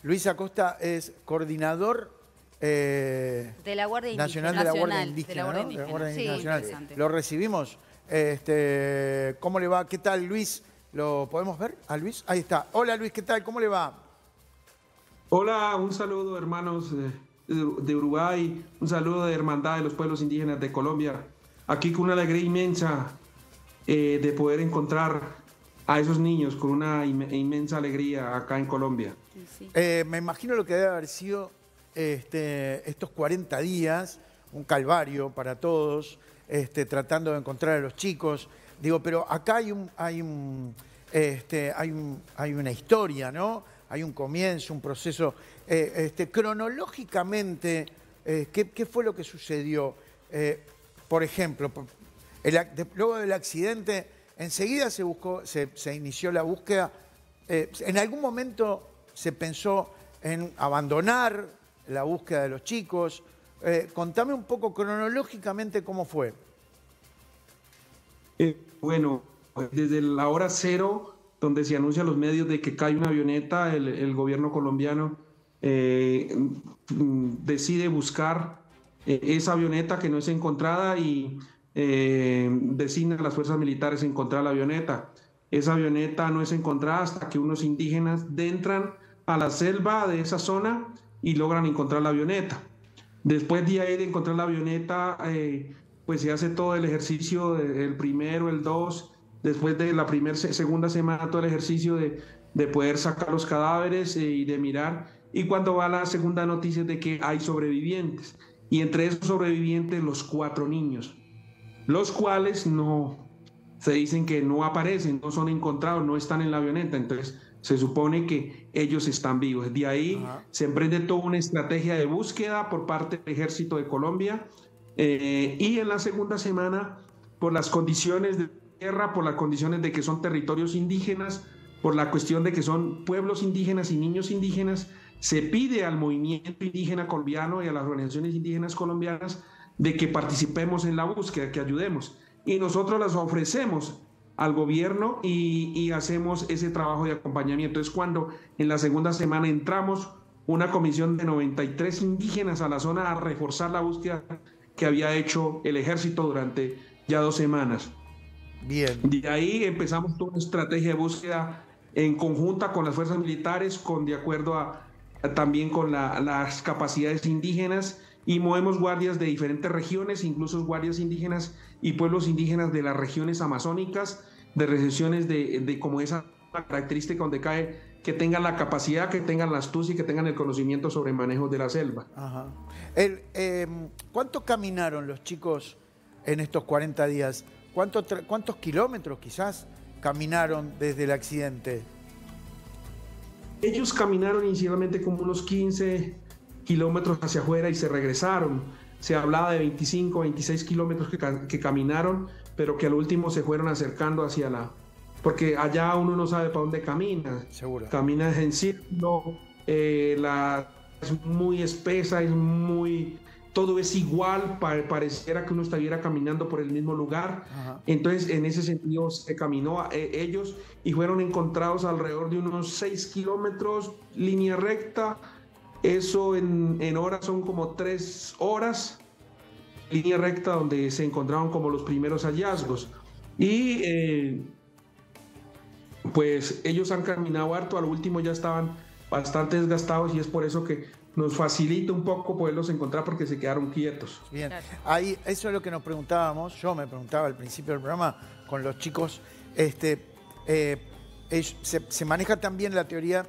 Luis Acosta es coordinador de la Guardia Nacional de la Guardia Indígena, ¿no? De la Guardia Sí, Nacional. interesante. Lo recibimos. ¿Cómo le va? ¿Qué tal, Luis? ¿Lo podemos ver a Luis? Ahí está. Hola, Luis, ¿qué tal? ¿Cómo le va? Hola, un saludo hermanos de Uruguay, un saludo de Hermandad de los Pueblos Indígenas de Colombia. Aquí con una alegría inmensa de poder encontrar a esos niños con una inmensa alegría acá en Colombia. Sí. Me imagino lo que debe haber sido estos 40 días, un calvario para todos, tratando de encontrar a los chicos. Digo, pero acá hay una historia, ¿no? Hay un comienzo, un proceso. Cronológicamente, ¿qué fue lo que sucedió? Por ejemplo, luego del accidente, enseguida se inició la búsqueda. ¿En algún momento se pensó en abandonar la búsqueda de los chicos? Contame un poco cronológicamente cómo fue. Bueno, desde la hora cero, donde se anuncia a los medios de que cae una avioneta, el gobierno colombiano decide buscar esa avioneta que no es encontrada y designa a las fuerzas militares a encontrar la avioneta. Esa avioneta no es encontrada hasta que unos indígenas entran a la selva de esa zona y logran encontrar la avioneta. Después de ahí de encontrar la avioneta, pues se hace todo el ejercicio, el primero, el 2, después de la segunda semana, todo el ejercicio de poder sacar los cadáveres y de mirar. Y cuando va la segunda noticia de que hay sobrevivientes, y entre esos sobrevivientes los 4 niños, los cuales se dicen que no aparecen, no son encontrados, no están en la avioneta, entonces se supone que ellos están vivos. De ahí se emprende toda una estrategia de búsqueda por parte del Ejército de Colombia, y en la segunda semana, por las condiciones de tierra, por las condiciones de que son territorios indígenas, por la cuestión de que son pueblos indígenas y niños indígenas, se pide al movimiento indígena colombiano y a las organizaciones indígenas colombianas de que participemos en la búsqueda, que ayudemos. Y nosotros las ofrecemos al gobierno y hacemos ese trabajo de acompañamiento. Es cuando en la segunda semana entramos una comisión de 93 indígenas a la zona a reforzar la búsqueda que había hecho el ejército durante ya 2 semanas. Bien. De ahí empezamos toda una estrategia de búsqueda en conjunta con las fuerzas militares, de acuerdo también con las capacidades indígenas, y movemos guardias de diferentes regiones, incluso guardias indígenas y pueblos indígenas de las regiones amazónicas, de regiones de como esa característica donde cae, que tengan la capacidad, que tengan la astucia y que tengan el conocimiento sobre el manejo de la selva. Ajá. ¿Cuánto caminaron los chicos en estos 40 días? ¿Cuántos kilómetros quizás caminaron desde el accidente? Ellos caminaron inicialmente como unos 15 kilómetros hacia afuera y se regresaron. Se hablaba de 25, 26 kilómetros que caminaron, pero que al último se fueron acercando hacia porque allá uno no sabe para dónde camina. Seguro. Camina en círculo, es muy espesa, todo es igual, pareciera que uno estuviera caminando por el mismo lugar. Ajá. Entonces, en ese sentido, se caminó ellos y fueron encontrados alrededor de unos 6 kilómetros, línea recta. Eso en horas son como 3 horas, línea recta, donde se encontraron como los primeros hallazgos. Y pues ellos han caminado harto, al último ya estaban bastante desgastados y es por eso que nos facilita un poco poderlos encontrar porque se quedaron quietos. Bien, ahí, eso es lo que nos preguntábamos, yo me preguntaba al principio del programa con los chicos, se maneja también la teoría,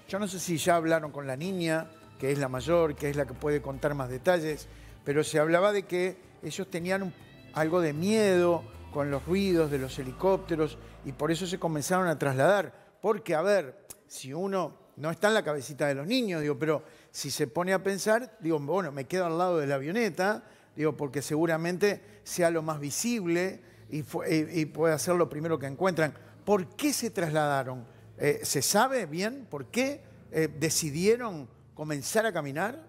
yo no sé si ya hablaron con la niña, que es la mayor, que es la que puede contar más detalles, pero se hablaba de que ellos tenían algo de miedo con los ruidos de los helicópteros y por eso se comenzaron a trasladar, porque a ver, si uno no está en la cabecita de los niños, digo, pero si se pone a pensar, digo, bueno, me quedo al lado de la avioneta, digo, porque seguramente sea lo más visible y puede ser lo primero que encuentran. ¿Por qué se trasladaron? ¿Se sabe bien por qué decidieron comenzar a caminar?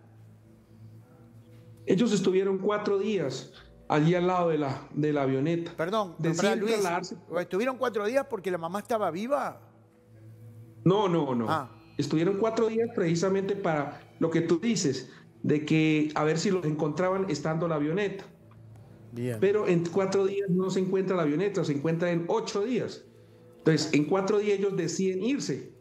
Ellos estuvieron 4 días allí al lado de la avioneta. Perdón, Luis, ¿estuvieron 4 días porque la mamá estaba viva? No. Estuvieron 4 días precisamente para lo que tú dices, de que a ver si los encontraban estando la avioneta. Bien. Pero en 4 días no se encuentra la avioneta, se encuentra en 8 días. Entonces, en 4 días ellos deciden irse.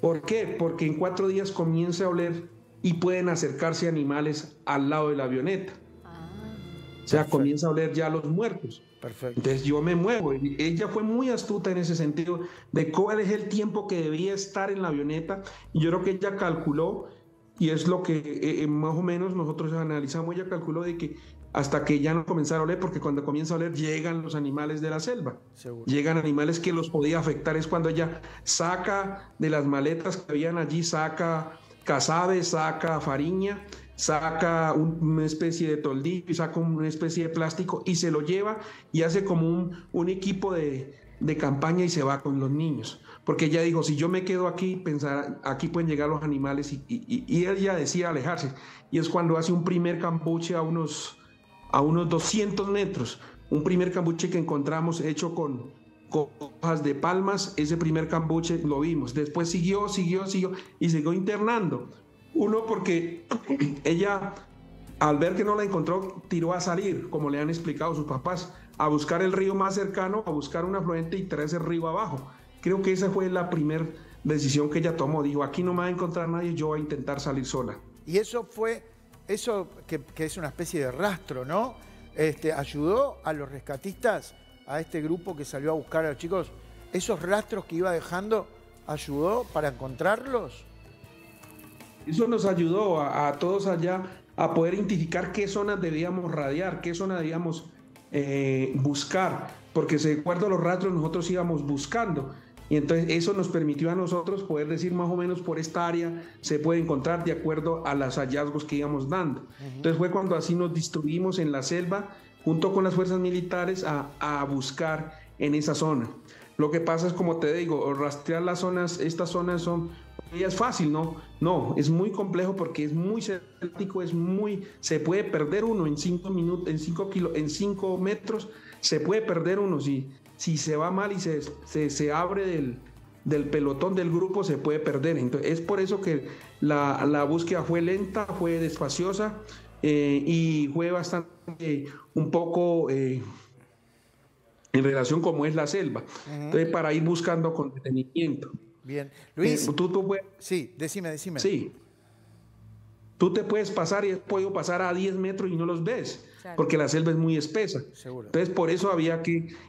¿Por qué? Porque en 4 días comienza a oler y pueden acercarse animales al lado de la avioneta. O sea, Perfecto. comienza a oler ya los muertos. Perfecto. Entonces yo me muevo. Ella fue muy astuta en ese sentido de cuál es el tiempo que debía estar en la avioneta. Y yo creo que ella calculó, y es lo que más o menos nosotros analizamos, ella calculó de que hasta que ya no comenzara a oler, porque cuando comienza a oler llegan los animales de la selva. Seguro. Llegan animales que los podía afectar. Es cuando ella saca de las maletas que habían allí, saca casabe, saca fariña, saca una especie de toldillo y saca una especie de plástico y se lo lleva y hace como un equipo de campaña y se va con los niños. Porque ella dijo, si yo me quedo aquí, pensar, aquí pueden llegar los animales y ella decía alejarse. Y es cuando hace un primer cambuche a unos 200 metros, un primer cambuche que encontramos hecho con hojas de palmas. Ese primer cambuche lo vimos. Después siguió y siguió internando. Uno, porque ella, al ver que no la encontró, tiró a salir, como le han explicado sus papás, a buscar el río más cercano, a buscar un afluente y traerse el río abajo. Creo que esa fue la primera decisión que ella tomó. Dijo, aquí no me va a encontrar nadie, yo voy a intentar salir sola. Y eso fue, que es una especie de rastro, ¿no? Ayudó a los rescatistas, a este grupo que salió a buscar a los chicos. Esos rastros que iba dejando, ¿ayudó para encontrarlos? Eso nos ayudó a todos allá a poder identificar qué zonas debíamos radiar, qué zonas debíamos buscar, porque de acuerdo a los rastros nosotros íbamos buscando. Y entonces eso nos permitió a nosotros poder decir más o menos por esta área se puede encontrar de acuerdo a los hallazgos que íbamos dando. Entonces fue cuando así nos distribuimos en la selva junto con las fuerzas militares a buscar en esa zona. Lo que pasa es, como te digo, rastrear las zonas, estas zonas son, es fácil, ¿no? No, es muy complejo porque es muy selvático, se puede perder uno en 5 minutos, en 5 metros, se puede perder uno. Si se va mal y se abre del pelotón del grupo, se puede perder. Entonces, es por eso que la búsqueda fue lenta, fue despaciosa y fue bastante, un poco en relación como es la selva. Entonces, para ir buscando con detenimiento. Bien. Luis, tú puedes, sí, decime. Sí. Tú te puedes pasar y has podido pasar a 10 metros y no los ves, claro, porque la selva es muy espesa. Seguro. Entonces, por eso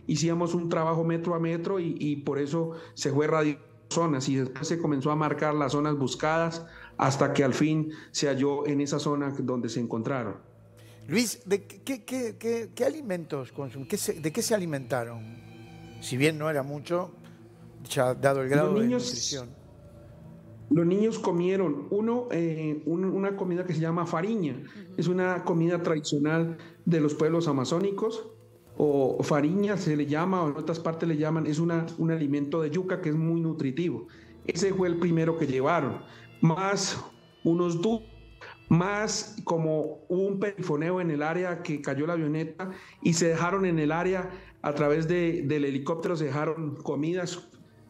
hicimos un trabajo metro a metro y por eso se fue radiando zonas y después se comenzó a marcar las zonas buscadas hasta que al fin se halló en esa zona donde se encontraron. Luis, ¿de qué alimentos consumen? ¿De qué se alimentaron? Si bien no era mucho, ya dado el grado de nutrición. Los niños comieron una comida que se llama fariña. Es una comida tradicional de los pueblos amazónicos, o fariña se le llama, o en otras partes le llaman, es un alimento de yuca que es muy nutritivo. Ese fue el primero que llevaron, más unos dulces, más como un perifoneo en el área que cayó la avioneta y se dejaron en el área a través del helicóptero, se dejaron comidas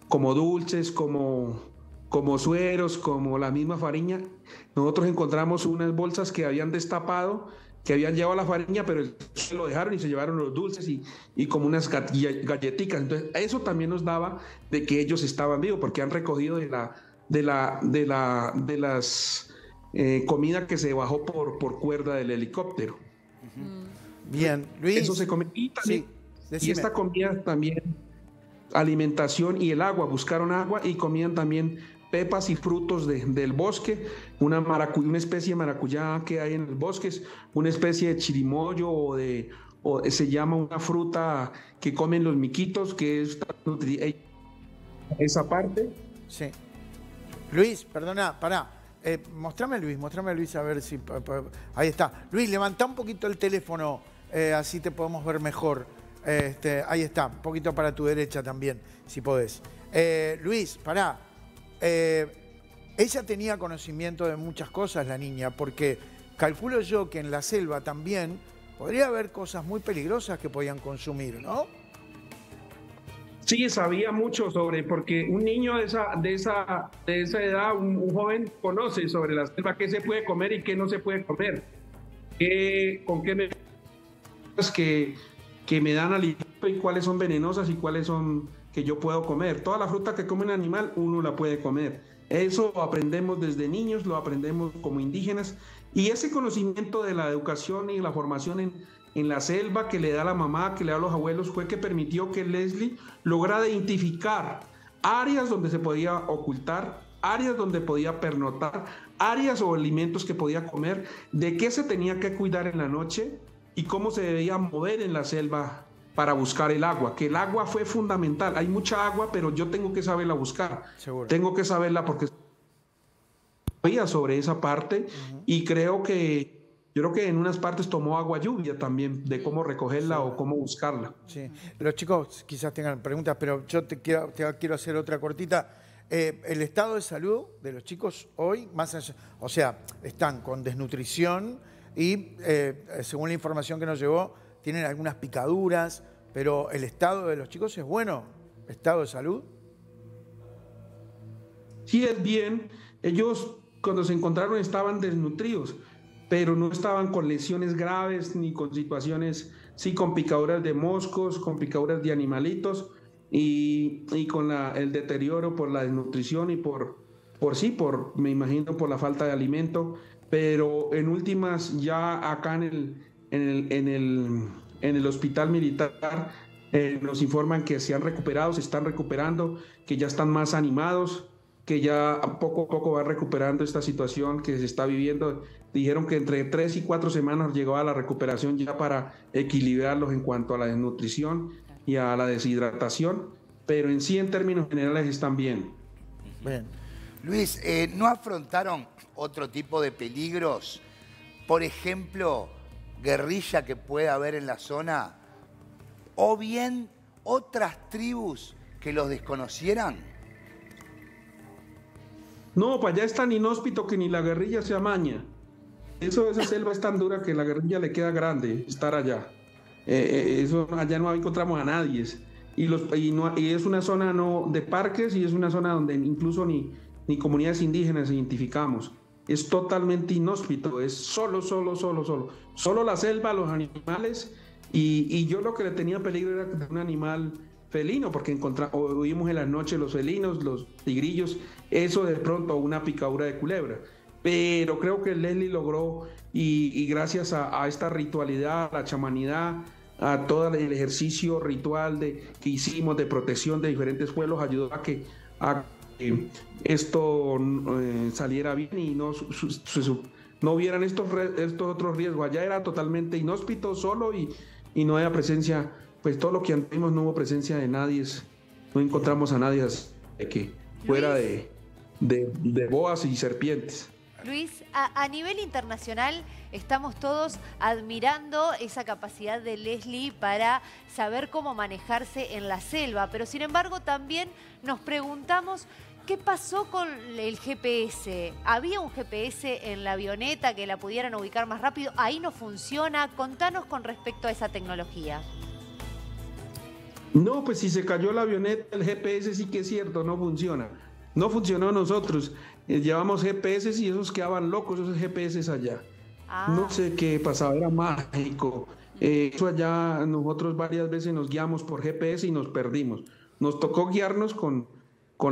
como dulces, como sueros, como la misma fariña. Nosotros encontramos unas bolsas que habían destapado, que habían llevado la fariña, pero se lo dejaron y se llevaron los dulces y como unas galletitas. Entonces, eso también nos daba de que ellos estaban vivos, porque han recogido de las comida que se bajó por cuerda del helicóptero. Bien, Luis. Eso se come. Y, también, y esta comida también, alimentación y el agua, buscaron agua y comían también pepas y frutos del bosque, una especie de maracuyá que hay en los bosques, una especie de chirimoyo o se llama una fruta que comen los miquitos, que es esa parte. Sí. Luis, perdona, pará. Mostrame a Luis, a ver si... Ahí está. Luis, levantá un poquito el teléfono, así te podemos ver mejor. Ahí está, un poquito para tu derecha también, si podés. Luis, pará. Ella tenía conocimiento de muchas cosas, la niña, porque calculo yo que en la selva también podría haber cosas muy peligrosas que podían consumir, ¿no? Sí, sabía mucho sobre, porque un niño de esa edad, un joven conoce sobre la selva, qué se puede comer y qué no se puede comer, con qué medidas que me dan alimento y cuáles son venenosas y cuáles son que yo puedo comer. Toda la fruta que come un animal, uno la puede comer. Eso lo aprendemos desde niños, lo aprendemos como indígenas, y ese conocimiento de la educación y la formación en la selva que le da la mamá, que le da los abuelos, fue que permitió que Leslie lograra identificar áreas donde se podía ocultar, áreas donde podía pernoctar, áreas o alimentos que podía comer, de qué se tenía que cuidar en la noche y cómo se debía mover en la selva para buscar el agua, que el agua fue fundamental. Hay mucha agua, pero yo tengo que saberla buscar. Seguro. Tengo que saberla porque sabía sobre esa parte, y creo que en unas partes tomó agua lluvia también, de cómo recogerla o cómo buscarla. Sí. Los chicos quizás tengan preguntas, pero yo te quiero hacer otra cortita. El estado de salud de los chicos hoy, más allá, o sea, están con desnutrición y, según la información que nos llegó, tienen algunas picaduras, pero el estado de los chicos es bueno, estado de salud. Sí, es bien. Ellos, cuando se encontraron, estaban desnutridos, pero no estaban con lesiones graves ni con situaciones, sí, con picaduras de moscos, con picaduras de animalitos y con el deterioro por la desnutrición y me imagino, por la falta de alimento. Pero en últimas, ya acá en el hospital militar nos informan que se han recuperado, se están recuperando, que ya están más animados, que ya poco a poco va recuperando esta situación que se está viviendo. Dijeron que entre 3 y 4 semanas llegaba la recuperación ya para equilibrarlos en cuanto a la desnutrición y a la deshidratación, pero en sí, en términos generales, están bien. Bien. Luis, ¿no afrontaron otro tipo de peligros? Por ejemplo, guerrilla que pueda haber en la zona, o bien otras tribus que los desconocieran. No, para allá es tan inhóspito que ni la guerrilla se amaña. Esa selva es tan dura que la guerrilla le queda grande estar allá. Allá no encontramos a nadie. Y es una zona no de parques, y es una zona donde incluso ni comunidades indígenas identificamos. Es totalmente inhóspito, es solo la selva, los animales, y yo lo que le tenía peligro era un animal felino, porque oímos en la noche los felinos, los tigrillos, eso de pronto, una picadura de culebra. Pero creo que Leslie logró, y gracias a esta ritualidad, a la chamanidad, a todo el ejercicio ritual que hicimos de protección de diferentes pueblos, ayudó a que esto saliera bien y no hubieran estos otros riesgos. Allá era totalmente inhóspito, solo, y no había presencia, pues todo lo que anduvimos no hubo presencia de nadie, no encontramos a nadie que fuera de boas y serpientes. Luis, a nivel internacional estamos todos admirando esa capacidad de Leslie para saber cómo manejarse en la selva, pero sin embargo también nos preguntamos qué pasó con el GPS. ¿Había un GPS en la avioneta que la pudieran ubicar más rápido? ¿Ahí no funciona? Contanos con respecto a esa tecnología. No, pues si se cayó la avioneta, el GPS sí que es cierto, no funciona. No funcionó nosotros. Llevamos GPS y esos quedaban locos, esos GPS allá. No sé qué pasaba, era mágico. Eso allá, nosotros varias veces nos guiamos por GPS y nos perdimos. Nos tocó guiarnos con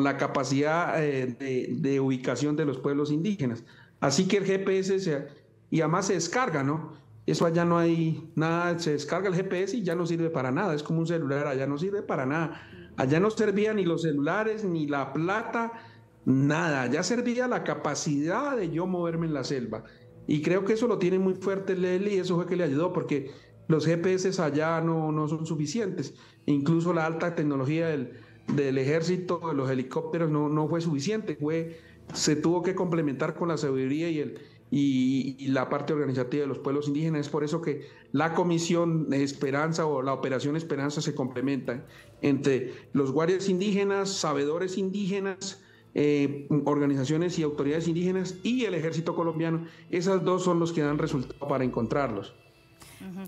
la capacidad de ubicación de los pueblos indígenas. Así que el GPS, y además se descarga, ¿no? Eso allá no hay nada, se descarga el GPS y ya no sirve para nada, es como un celular, allá no sirve para nada. Allá no servía ni los celulares, ni la plata, nada. Allá servía la capacidad de yo moverme en la selva. Y creo que eso lo tiene muy fuerte Leslie, y eso fue que le ayudó, porque los GPS allá no son suficientes. Incluso la alta tecnología del ejército, de los helicópteros, no fue suficiente. Se tuvo que complementar con la sabiduría y la parte organizativa de los pueblos indígenas. Es por eso que la Comisión Esperanza o la Operación Esperanza se complementan entre los guardias indígenas, sabedores indígenas, organizaciones y autoridades indígenas y el ejército colombiano. Esas dos son los que dan resultado para encontrarlos.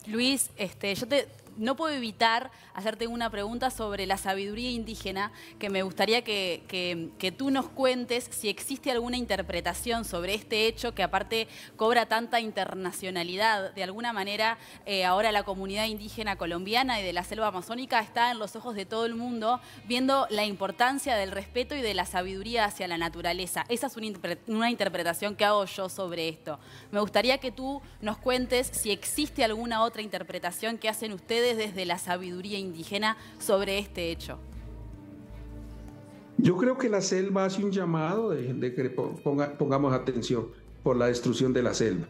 Luis, yo te no puedo evitar hacerte una pregunta sobre la sabiduría indígena, que me gustaría que tú nos cuentes si existe alguna interpretación sobre este hecho que aparte cobra tanta internacionalidad. De alguna manera, ahora la comunidad indígena colombiana y de la selva amazónica está en los ojos de todo el mundo, viendo la importancia del respeto y de la sabiduría hacia la naturaleza. Esa es una interpretación que hago yo sobre esto. Me gustaría que tú nos cuentes si existe alguna otra interpretación que hacen ustedes desde la sabiduría indígena sobre este hecho. Yo creo que la selva hace un llamado de que pongamos atención por la destrucción de la selva.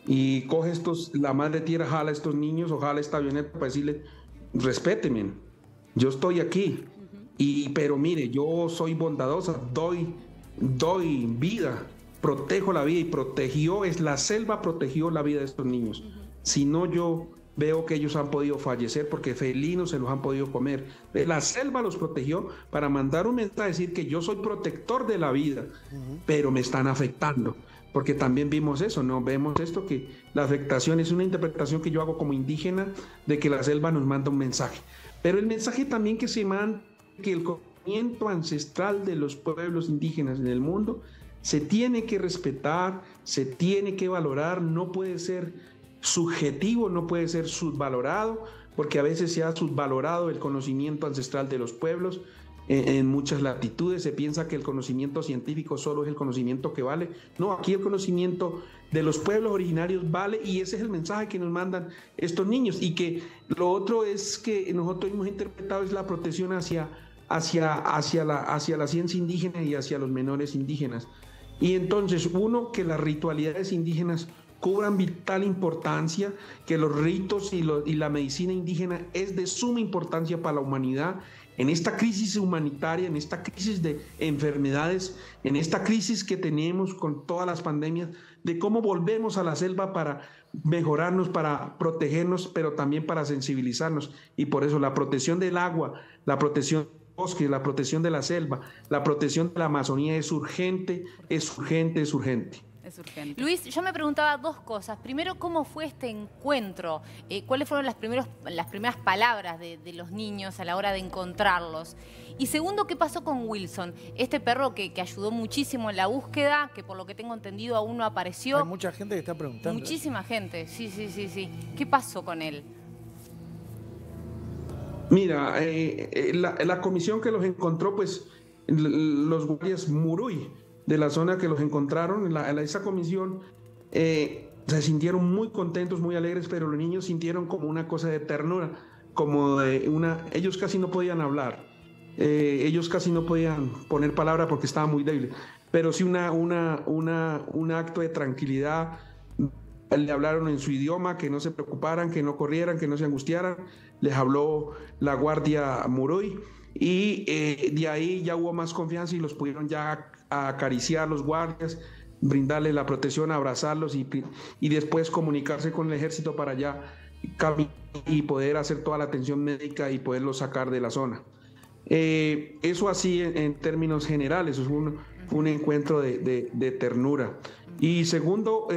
Y coge la madre tierra, jala a estos niños o jala esta avioneta para decirle, respétenme, yo estoy aquí. Pero mire, yo soy bondadosa, doy vida, protejo la vida y la selva protegió la vida de estos niños. Si no, yo veo que ellos han podido fallecer porque felinos se los han podido comer. La selva los protegió para mandar un mensaje, decir que yo soy protector de la vida, pero me están afectando. Porque también vimos eso, ¿no? Vemos esto, que la afectación es una interpretación que yo hago como indígena de que la selva nos manda un mensaje. Pero el mensaje también que se manda, que el conocimiento ancestral de los pueblos indígenas en el mundo se tiene que respetar, se tiene que valorar, no puede ser subjetivo, no puede ser subvalorado, porque a veces se ha subvalorado el conocimiento ancestral de los pueblos. En muchas latitudes se piensa que el conocimiento científico solo es el conocimiento que vale. No, aquí el conocimiento de los pueblos originarios vale, y ese es el mensaje que nos mandan estos niños. Y que lo otro es que nosotros hemos interpretado es la protección hacia la ciencia indígena y hacia los menores indígenas. Y entonces, que las ritualidades indígenas cobran vital importancia, que los ritos y la medicina indígena es de suma importancia para la humanidad en esta crisis humanitaria, en esta crisis de enfermedades, en esta crisis que tenemos con todas las pandemias, de cómo volvemos a la selva para mejorarnos, para protegernos, pero también para sensibilizarnos. Y por eso la protección del agua, la protección del bosque, la protección de la selva, la protección de la Amazonía es urgente, es urgente, es urgente. Es urgente. Luis, yo me preguntaba dos cosas. Primero, ¿cómo fue este encuentro? ¿Cuáles fueron las primeras palabras de los niños a la hora de encontrarlos? Y segundo, ¿qué pasó con Wilson? Este perro que ayudó muchísimo en la búsqueda, que por lo que tengo entendido aún no apareció. Hay mucha gente que está preguntando. Muchísima gente, sí. ¿Qué pasó con él? Mira, la comisión que los encontró, pues los guardias Muruy, de la zona que los encontraron, esa comisión se sintieron muy contentos, muy alegres, pero los niños sintieron como una cosa de ternura, ellos casi no podían hablar, ellos casi no podían poner palabra porque estaban muy débiles, pero sí un acto de tranquilidad. Le hablaron en su idioma, que no se preocuparan, que no corrieran, que no se angustiaran. Les habló la guardia Muruy y de ahí ya hubo más confianza y los pudieron ya acariciar los guardias, brindarles la protección, abrazarlos y después comunicarse con el ejército para allá y poder hacer toda la atención médica y poderlos sacar de la zona. Eso así en términos generales, eso fue un encuentro de ternura. Y segundo,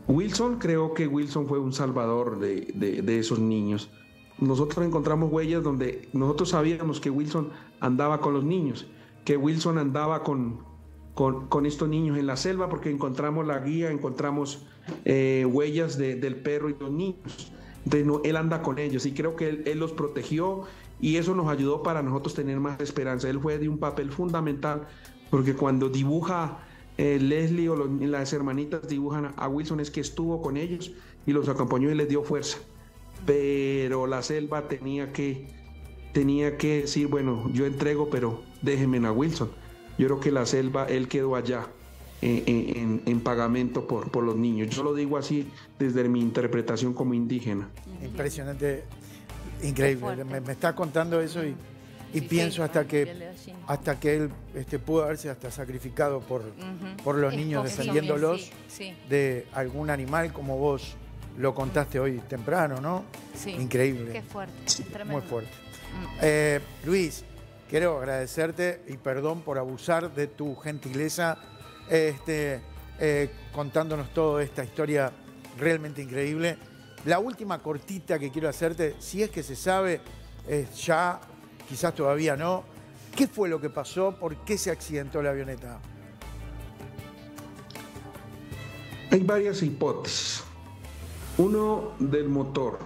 Wilson, creo que Wilson fue un salvador de esos niños. Nosotros encontramos huellas donde nosotros sabíamos que Wilson andaba con los niños, que Wilson andaba con estos niños en la selva, porque encontramos la guía, encontramos huellas del perro y los niños. Entonces él anda con ellos y creo que él los protegió y eso nos ayudó para nosotros tener más esperanza. Él fue de un papel fundamental, porque cuando dibuja Leslie o las hermanitas dibujan a Wilson, es que estuvo con ellos y los acompañó y les dio fuerza. Pero la selva tenía que decir, bueno, yo entrego, pero déjenme a Wilson. Yo creo que la selva, él quedó allá en pagamento por los niños. Yo lo digo así desde mi interpretación como indígena. Impresionante, increíble. Me está contando eso y pienso hasta que él pudo haberse hasta sacrificado por los niños, defendiéndolos de algún animal, como vos lo contaste hoy temprano, ¿no? Sí. Increíble. Qué fuerte, muy fuerte. Luis, quiero agradecerte y perdón por abusar de tu gentileza contándonos toda esta historia realmente increíble. La última cortita que quiero hacerte, si es que se sabe, ya, quizás todavía no, ¿qué fue lo que pasó? ¿Por qué se accidentó la avioneta? Hay varias hipótesis. Uno, del motor.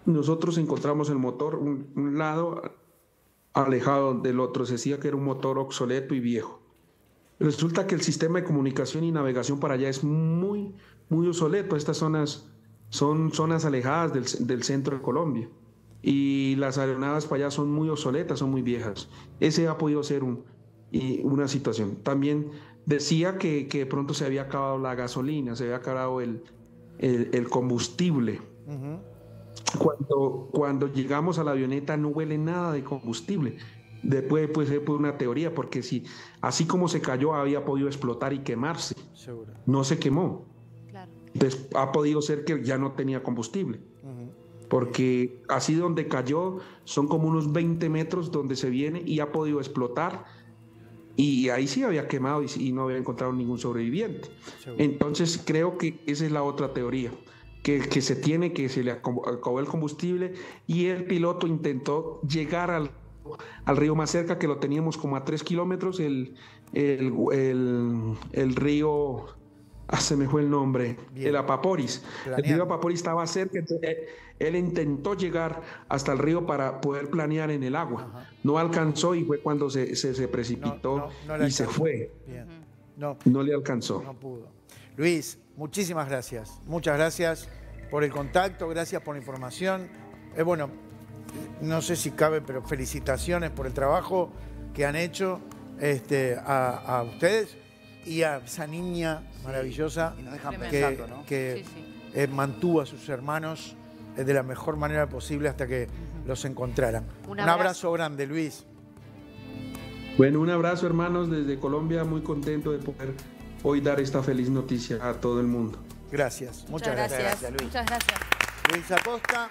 Nosotros encontramos el motor un lado alejado del otro. Se decía que era un motor obsoleto y viejo. Resulta que el sistema de comunicación y navegación para allá es muy obsoleto. Estas zonas son zonas alejadas del centro de Colombia. Y las aeronaves para allá son muy obsoletas, son muy viejas. Ese ha podido ser una situación. También decía que de pronto se había acabado la gasolina, se había acabado el combustible. Cuando llegamos a la avioneta no huele nada de combustible. Después puede ser por una teoría, porque si así como se cayó había podido explotar y quemarse. Seguro. No se quemó. Claro. Entonces ha podido ser que ya no tenía combustible. Porque así donde cayó son como unos 20 metros donde se viene y ha podido explotar. Y ahí sí había quemado y no había encontrado ningún sobreviviente. Seguro. Entonces creo que esa es la otra teoría. Que se le acabó el combustible y el piloto intentó llegar al río más cerca, que lo teníamos como a 3 kilómetros, el río, se me fue el nombre, bien. El Apaporis. Planeando. El río Apaporis estaba cerca, entonces él intentó llegar hasta el río para poder planear en el agua. Ajá. No alcanzó y fue cuando se precipitó y se fue. Bien. No le alcanzó. No pudo. Luis, muchísimas gracias. Muchas gracias por el contacto, gracias por la información. Bueno, no sé si cabe, pero felicitaciones por el trabajo que han hecho a ustedes y a esa niña maravillosa y nos dejan pensando, ¿no? que mantuvo a sus hermanos de la mejor manera posible hasta que los encontraran. Un abrazo grande, Luis. Bueno, un abrazo, hermanos, desde Colombia, muy contento de poder hoy dar esta feliz noticia a todo el mundo. Gracias. Muchas gracias. Muchas gracias. Luis Acosta.